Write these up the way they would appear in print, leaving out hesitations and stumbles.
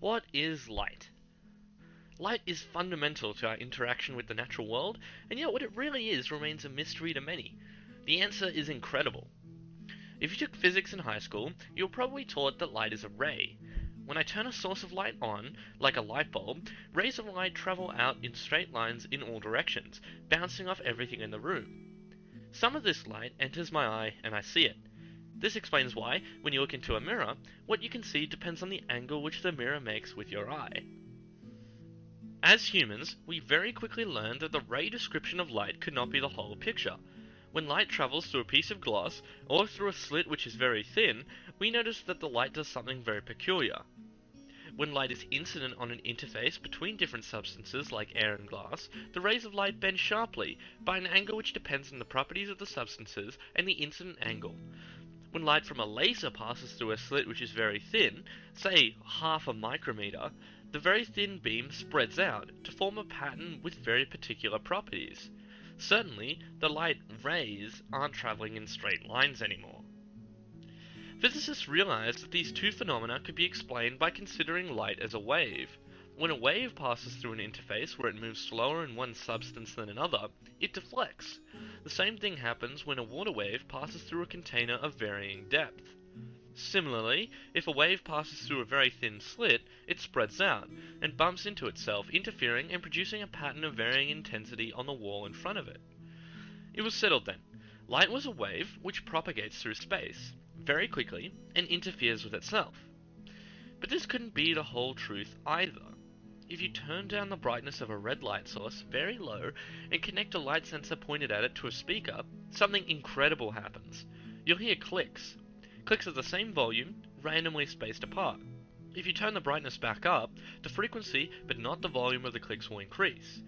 What is light? Light is fundamental to our interaction with the natural world, and yet what it really is remains a mystery to many. The answer is incredible. If you took physics in high school, you were probably taught that light is a ray. When I turn a source of light on, like a light bulb, rays of light travel out in straight lines in all directions, bouncing off everything in the room. Some of this light enters my eye and I see it. This explains why, when you look into a mirror, what you can see depends on the angle which the mirror makes with your eye. As humans, we very quickly learned that the ray description of light could not be the whole picture. When light travels through a piece of glass, or through a slit which is very thin, we notice that the light does something very peculiar. When light is incident on an interface between different substances like air and glass, the rays of light bend sharply, by an angle which depends on the properties of the substances and the incident angle. When light from a laser passes through a slit which is very thin, say half a micrometer, the very thin beam spreads out to form a pattern with very particular properties. Certainly, the light rays aren't traveling in straight lines anymore. Physicists realized that these two phenomena could be explained by considering light as a wave. When a wave passes through an interface where it moves slower in one substance than another, it deflects. The same thing happens when a water wave passes through a container of varying depth. Similarly, if a wave passes through a very thin slit, it spreads out, and bumps into itself, interfering and producing a pattern of varying intensity on the wall in front of it. It was settled then. Light was a wave which propagates through space, very quickly, and interferes with itself. But this couldn't be the whole truth either. If you turn down the brightness of a red light source very low and connect a light sensor pointed at it to a speaker, something incredible happens. You'll hear clicks. Clicks of the same volume, randomly spaced apart. If you turn the brightness back up, the frequency but not the volume of the clicks will increase.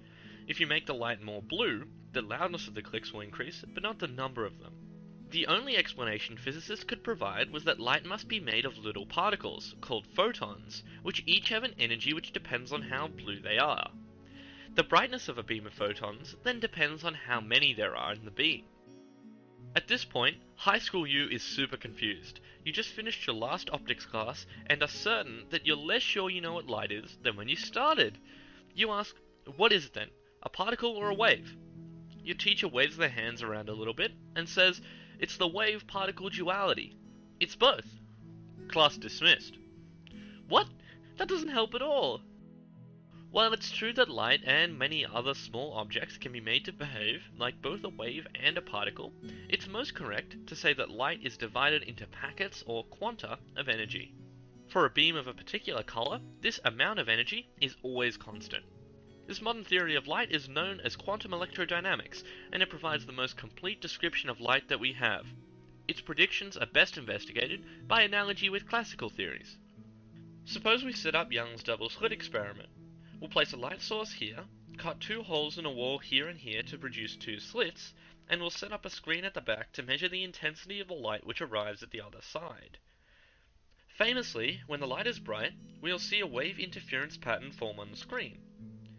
If you make the light more blue, the loudness of the clicks will increase, but not the number of them. The only explanation physicists could provide was that light must be made of little particles, called photons, which each have an energy which depends on how blue they are. The brightness of a beam of photons then depends on how many there are in the beam. At this point, high school you is super confused. You just finished your last optics class and are certain that you're less sure you know what light is than when you started. You ask, what is it then? A particle or a wave? Your teacher waves their hands around a little bit and says, it's the wave-particle duality. It's both. Class dismissed. What? That doesn't help at all. While it's true that light and many other small objects can be made to behave like both a wave and a particle, it's most correct to say that light is divided into packets or quanta of energy. For a beam of a particular color, this amount of energy is always constant. This modern theory of light is known as quantum electrodynamics, and it provides the most complete description of light that we have. Its predictions are best investigated by analogy with classical theories. Suppose we set up Young's double slit experiment. We'll place a light source here, cut two holes in a wall here and here to produce two slits, and we'll set up a screen at the back to measure the intensity of the light which arrives at the other side. Famously, when the light is bright, we'll see a wave interference pattern form on the screen.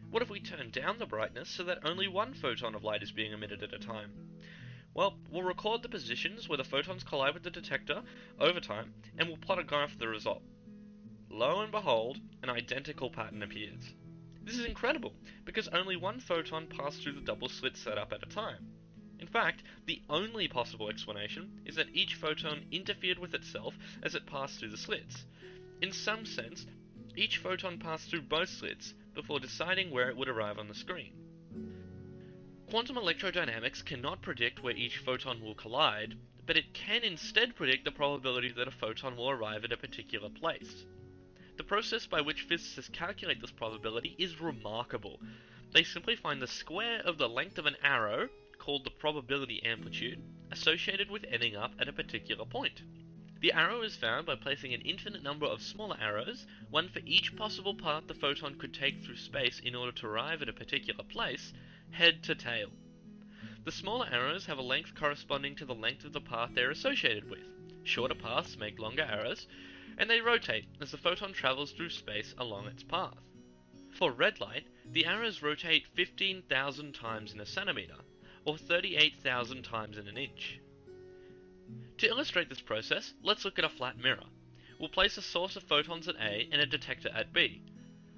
What if we turn down the brightness so that only one photon of light is being emitted at a time? Well, we'll record the positions where the photons collide with the detector over time, and we'll plot a graph of the result. Lo and behold, an identical pattern appears. This is incredible, because only one photon passed through the double slit setup at a time. In fact, the only possible explanation is that each photon interfered with itself as it passed through the slits. In some sense, each photon passed through both slits before deciding where it would arrive on the screen. Quantum electrodynamics cannot predict where each photon will collide, but it can instead predict the probability that a photon will arrive at a particular place. The process by which physicists calculate this probability is remarkable. They simply find the square of the length of an arrow, called the probability amplitude, associated with ending up at a particular point. The arrow is found by placing an infinite number of smaller arrows, one for each possible path the photon could take through space in order to arrive at a particular place, head to tail. The smaller arrows have a length corresponding to the length of the path they are associated with. Shorter paths make longer arrows, and they rotate as the photon travels through space along its path. For red light, the arrows rotate 15,000 times in a centimeter, or 38,000 times in an inch. To illustrate this process, let's look at a flat mirror. we'll place a source of photons at A and a detector at B.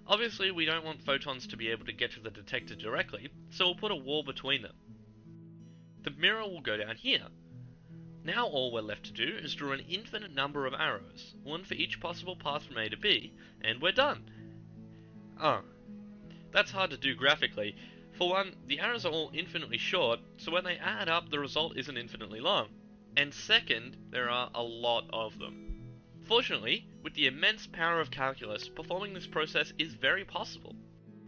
Obviously, we don't want photons to be able to get to the detector directly, so we'll put a wall between them. The mirror will go down here. Now all we're left to do is draw an infinite number of arrows, one for each possible path from A to B, and we're done. That's hard to do graphically. For one, the arrows are all infinitely short, so when they add up, the result isn't infinitely long. And second, there are a lot of them. Fortunately, with the immense power of calculus, performing this process is very possible.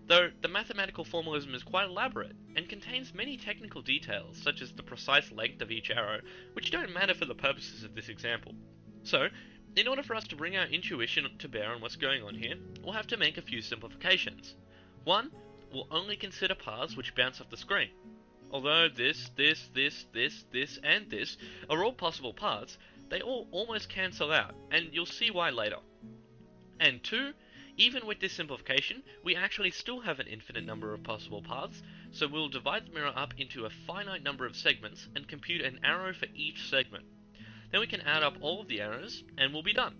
Though the mathematical formalism is quite elaborate, and contains many technical details, such as the precise length of each arrow, which don't matter for the purposes of this example. So, in order for us to bring our intuition to bear on what's going on here, we'll have to make a few simplifications. One, we'll only consider paths which bounce off the screen. Although this, and this are all possible paths, they all almost cancel out, and you'll see why later. And two, even with this simplification, we actually still have an infinite number of possible paths, so we'll divide the mirror up into a finite number of segments and compute an arrow for each segment. Then we can add up all of the arrows, and we'll be done.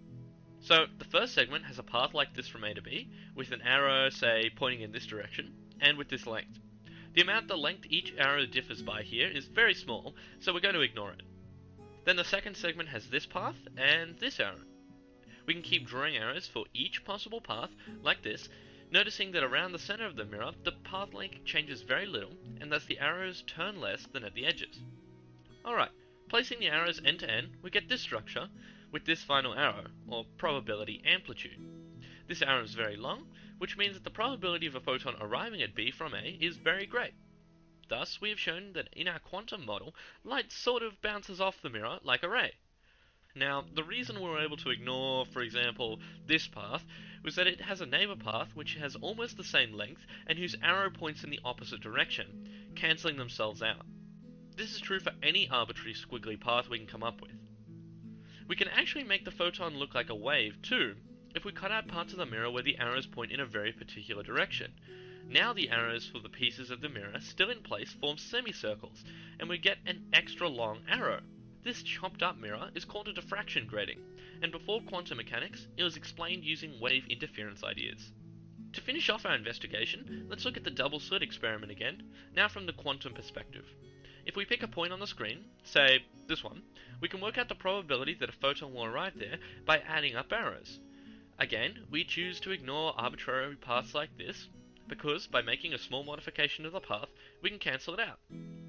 So the first segment has a path like this from A to B, with an arrow, say, pointing in this direction, and with this length. The amount the length each arrow differs by here is very small, so we're going to ignore it. Then the second segment has this path, and this arrow. We can keep drawing arrows for each possible path, like this, noticing that around the center of the mirror, the path length changes very little, and thus the arrows turn less than at the edges. Alright, placing the arrows end to end, we get this structure, with this final arrow, or probability amplitude. This arrow is very long, which means that the probability of a photon arriving at B from A is very great. Thus, we have shown that in our quantum model, light sort of bounces off the mirror like a ray. Now, the reason we were able to ignore, for example, this path, was that it has a neighbor path which has almost the same length and whose arrow points in the opposite direction, cancelling themselves out. This is true for any arbitrary squiggly path we can come up with. We can actually make the photon look like a wave too, if we cut out parts of the mirror where the arrows point in a very particular direction. Now the arrows for the pieces of the mirror still in place form semicircles, and we get an extra long arrow. This chopped up mirror is called a diffraction grating, and before quantum mechanics, it was explained using wave interference ideas. To finish off our investigation, let's look at the double slit experiment again, now from the quantum perspective. If we pick a point on the screen, say this one, we can work out the probability that a photon will arrive there by adding up arrows. Again, we choose to ignore arbitrary paths like this, because by making a small modification of the path, we can cancel it out.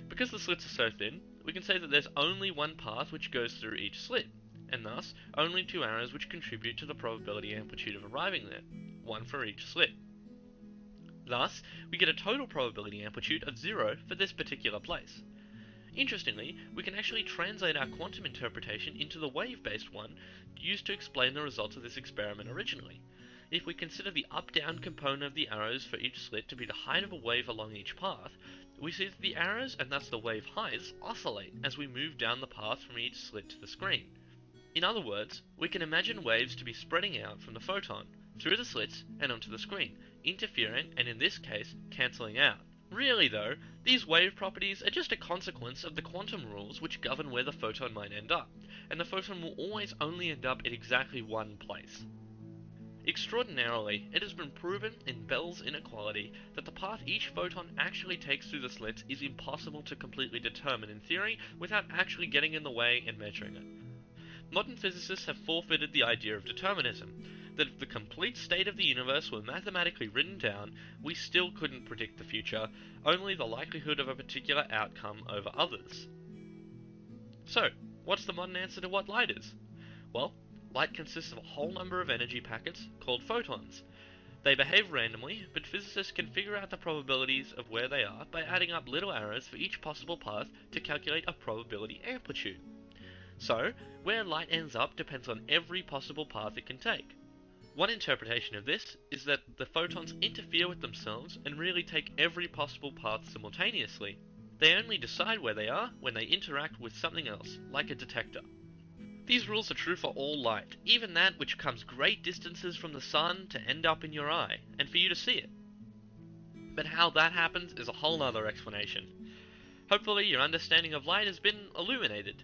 Because the slits are so thin, we can say that there's only one path which goes through each slit, and thus only two arrows which contribute to the probability amplitude of arriving there, one for each slit. Thus, we get a total probability amplitude of 0 for this particular place. Interestingly, we can actually translate our quantum interpretation into the wave-based one used to explain the results of this experiment originally. If we consider the up-down component of the arrows for each slit to be the height of a wave along each path, we see that the arrows, and thus the wave heights, oscillate as we move down the path from each slit to the screen. In other words, we can imagine waves to be spreading out from the photon, through the slits and onto the screen, interfering and in this case, cancelling out. Really though, these wave properties are just a consequence of the quantum rules which govern where the photon might end up, and the photon will always only end up in exactly one place. Extraordinarily, it has been proven in Bell's inequality that the path each photon actually takes through the slits is impossible to completely determine in theory without actually getting in the way and measuring it. Modern physicists have forfeited the idea of determinism, that if the complete state of the universe were mathematically written down, we still couldn't predict the future, only the likelihood of a particular outcome over others. So, what's the modern answer to what light is? Well, light consists of a whole number of energy packets called photons. They behave randomly, but physicists can figure out the probabilities of where they are by adding up little arrows for each possible path to calculate a probability amplitude. So, where light ends up depends on every possible path it can take. One interpretation of this is that the photons interfere with themselves and really take every possible path simultaneously. They only decide where they are when they interact with something else, like a detector. These rules are true for all light, even that which comes great distances from the sun to end up in your eye, and for you to see it. But how that happens is a whole other explanation. Hopefully your understanding of light has been illuminated.